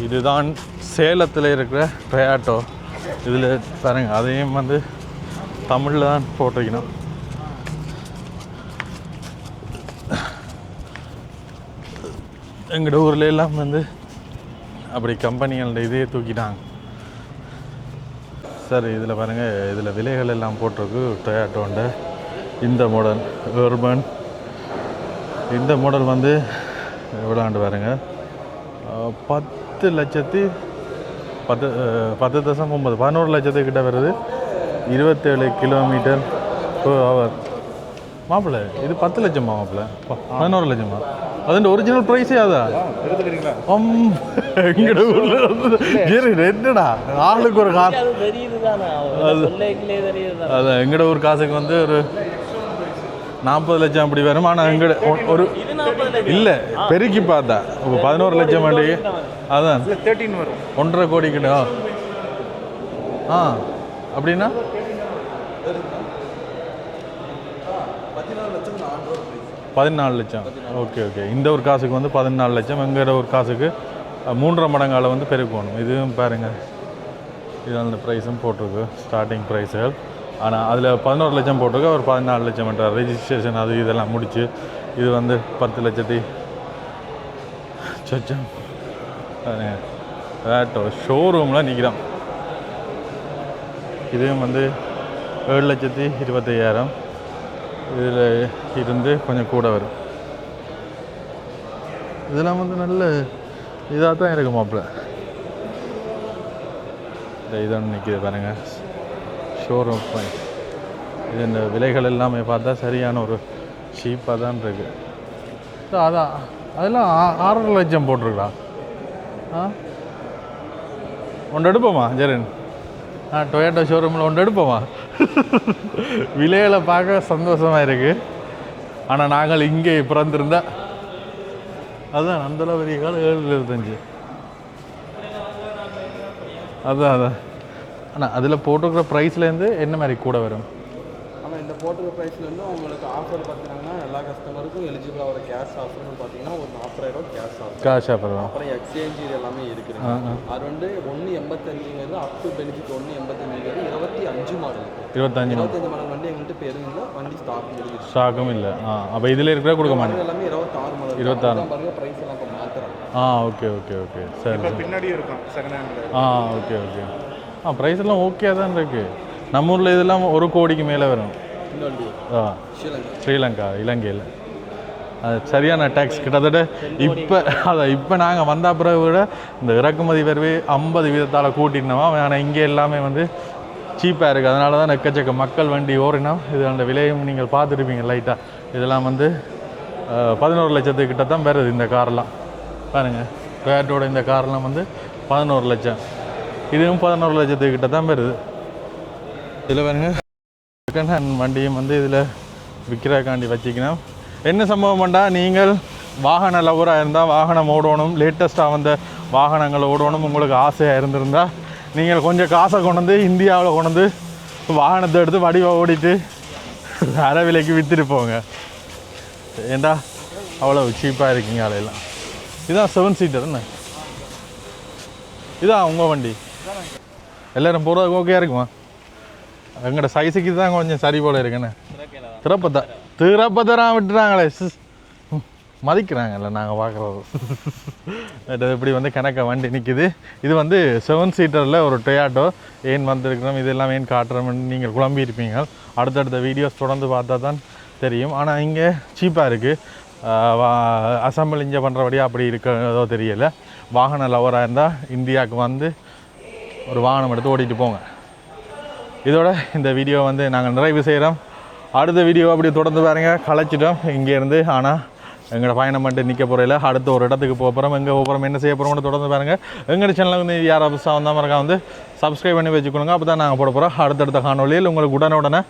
இதுதான் சேலத்தில் இருக்கிற டொயாட்டோ. இதில் பாருங்கள், அதையும் வந்து தமிழில் தான் போட்டிருக்கணும். எங்களோட ஊரில் எல்லாம் வந்து அப்படி கம்பெனிகளோட இதே தூக்கிட்டாங்க. சரி, இதில் பாருங்கள், இதில் விலைகள் எல்லாம் போட்டிருக்கு. டொயாட்டோண்ட இந்த மாடல் urban. இந்த மாடல் வந்து எவ்வளோண்டு பாருங்கள், 10,10,9 11 லட்சத்துக்கிட்ட வருது. 27 கிலோமீட்டர் per hour. மாப்பிள்ள இது 10 லட்சமா மாப்பிள்ள? 11 லட்சமா? அதுன்ற ஒரிஜினல் ப்ரைஸே அதான். எங்கட ஊரில் ரெண்டுடா ஆளுக்கு ஒரு காசு. அதான் எங்கட ஊர் காசுக்கு வந்து ஒரு 40 லட்சம் அப்படி வரும். ஆனால் எங்கட ஒரு இல்லை பெருக்கி பார்த்தா இப்போ 11 லட்சம் வண்டி அதான் 13 வரும். 1.5 கோடி கிட்ட. அப்படின்னா 14 லட்சம். Okay okay. இந்த ஒரு காசுக்கு வந்து 14 லட்சம். எங்கிற ஒரு காசுக்கு 3.5 மடங்கால வந்து பெருக்கணும். இதுவும் பாருங்கள், இது அந்த ப்ரைஸும் போட்டிருக்கு, ஸ்டார்டிங் ப்ரைஸுகள். ஆனால் அதில் 11 லட்சம் போட்டிருக்கு, அவர் 14 லட்சம் பண்ணுறார். ரெஜிஸ்ட்ரேஷன் அது இதெல்லாம் முடிச்சு இது வந்து 10 லட்சத்தி சொச்சம். ஆட்டோ ஷோரூமில் நிற்கிறோம். இதுவும் வந்து 7,25,000. இதில் இருந்து கொஞ்சம் கூட வரும். இதெல்லாம் வந்து நல்ல இதாக தான் இருக்கு மாப்பிள்ள. இதான் நிற்கிது பாருங்கள், ஷோரூம் பாயிண்ட். இது இந்த விலைகள் எல்லாமே பார்த்தா சரியான ஒரு சீப்பாக தான் இருக்குது. அதான் அதெல்லாம் 6.5 லட்சம் போட்டிருக்கா. ஒன்று எடுப்போமா ஜெரன்? டொயாட்டோ ஷோரூமில் ஒன்று எடுப்போமா? விலைகளை பார்க்க சந்தோஷமாக இருக்குது. ஆனால் நாங்கள் இங்கே பிறந்திருந்தா அதுதான் அந்தளவு பெரிய காலம் 7,25. அதான் ஆனால் அதில் போட்டுக்கிற ப்ரைஸ்லேருந்து என்ன மாதிரி கூட வரும்? ஆனால் இந்த போட்டுக்கிற ப்ரைஸ்லேருந்து உங்களுக்கு ஆஃபர் பார்த்தீங்கன்னா எல்லா கஸ்டமருக்கும் எலிஜிபிளாக ஒரு கேஷ் ஆஃபர்னு பார்த்தீங்கன்னா ஒரு 40,000 கேஷ் ஆஃபர் தான். அப்புறம் எக்ஸ்சேஞ்ச் இது எல்லாமே இருக்குது. அது வந்து 1.85 up to benefit 1.85 25 model. 25 model வண்டி எங்கள்கிட்ட இப்போ எதுவும் இல்லை, வண்டி ஸ்டாக்கும் இல்லை. அப்போ இதில் இருக்கிற கொடுக்க மாட்டேன். எல்லாமே 26 மாடல். 26 பாருங்க, ப்ரைஸ் எல்லாம் இப்போ மாற்றுறாங்க. Okay okay okay. சரி பின்னாடி இருக்கும் second hand. Okay okay. Price எல்லாம் ஓகே தான் இருக்குது. நம்ம ஊரில் இதெல்லாம் 1 கோடிக்கு மேலே வரும். ஸ்ரீலங்கா, இலங்கையில் அது சரியான டேக்ஸ் கிட்டத்தட்ட இப்போ நாங்கள் வந்த பிறகு விட இந்த இறக்குமதி வரவே 50% கூட்டினோமா. ஆனால் இங்கே எல்லாமே வந்து சீப்பாக இருக்குது. அதனால தான் எக்கச்சக்க மக்கள் வண்டி ஓடினா. இது அந்த விலையும் நீங்கள் பார்த்துருப்பீங்க லைட்டாக. இதெல்லாம் வந்து 11 லட்சத்துக்கிட்ட தான் வருது இந்த காரெலாம். பாருங்கள், டொயாட்டோட இந்த காரெலாம் வந்து 11 லட்சம். இதுவும் 11 லட்சத்துக்கிட்ட தான் வருது. இதில் பாருங்க, செகண்ட் ஹேண்ட் வண்டியும் வந்து இதில் விற்கிறக்காண்டி வச்சுக்கணும். என்ன சம்பவம் பண்ணா, நீங்கள் வாகன லவராக இருந்தால் வாகனம் ஓடணும், லேட்டஸ்ட்டாக வந்த வாகனங்கள் ஓடணும் உங்களுக்கு ஆசையாக இருந்திருந்தால் நீங்கள் கொஞ்சம் காசை கொண்டு வந்து இந்தியாவில் கொண்டு வந்து வாகனத்தை எடுத்து வடிவாக ஓடிட்டு அரை விலைக்கு விற்றுட்டு போங்க. ஏண்டா அவ்வளோ சீப்பாக இருக்கீங்க அலையெல்லாம். இதுதான் 7 சீட்டர் என்ன? இதான் உங்கள் வண்டி? எல்லோரும் போகிறதுக்கு ஓகே இருக்குமா? எங்களோட சைஸுக்கு தான் கொஞ்சம் சரி போல் இருக்குண்ணே. திறப்பத்தரான் விட்டுறாங்களே, மதிக்கிறாங்கல்ல நாங்கள் பார்க்குறது. இப்படி வந்து கணக்க வண்டி நிற்கிது. இது வந்து 7 சீட்டரில் ஒரு டொயாட்டோ. ஏன் வந்திருக்கிறோம், இதெல்லாம் ஏன் காட்டுறோம்னு நீங்கள் குழம்பியிருப்பீங்க. அடுத்தடுத்த வீடியோஸ் தொடர்ந்து பார்த்தா தான் தெரியும். ஆனால் இங்கே சீப்பாக இருக்குது. அசம்பிள் இங்கே பண்ணுறபடியாக அப்படி இருக்கிறதோ தெரியலை. வாகன லவராக இருந்தால் இந்தியாவுக்கு வந்து ஒரு வாகனம் எடுத்து ஓட்டிகிட்டு போங்க. இதோட இந்த வீடியோ வந்து நாங்கள் நிறைவு செய்கிறோம். அடுத்த வீடியோ அப்படி தொடர்ந்து பாருங்கள். களைச்சிட்டோம் இங்கேருந்து. ஆனால் எங்களோட பயணம் பண்ணிட்டு நிற்க போகிறதில்ல. அடுத்த ஒரு இடத்துக்கு போக போகிறோம். எங்கே போகிறோம், என்ன செய்ய போகிறோம்னு தொடர்ந்து பாருங்கள். எங்களோட சேனலுக்கு வந்து யாராவது புதுசாக வந்தால் மறக்காம வந்து சப்ஸ்கிரைப் பண்ணி வச்சுக்கணுங்க. அப்போ தான் நாங்கள் போட போகிறோம். அடுத்தடுத்த காணொலியில் உங்களுக்கு உடனே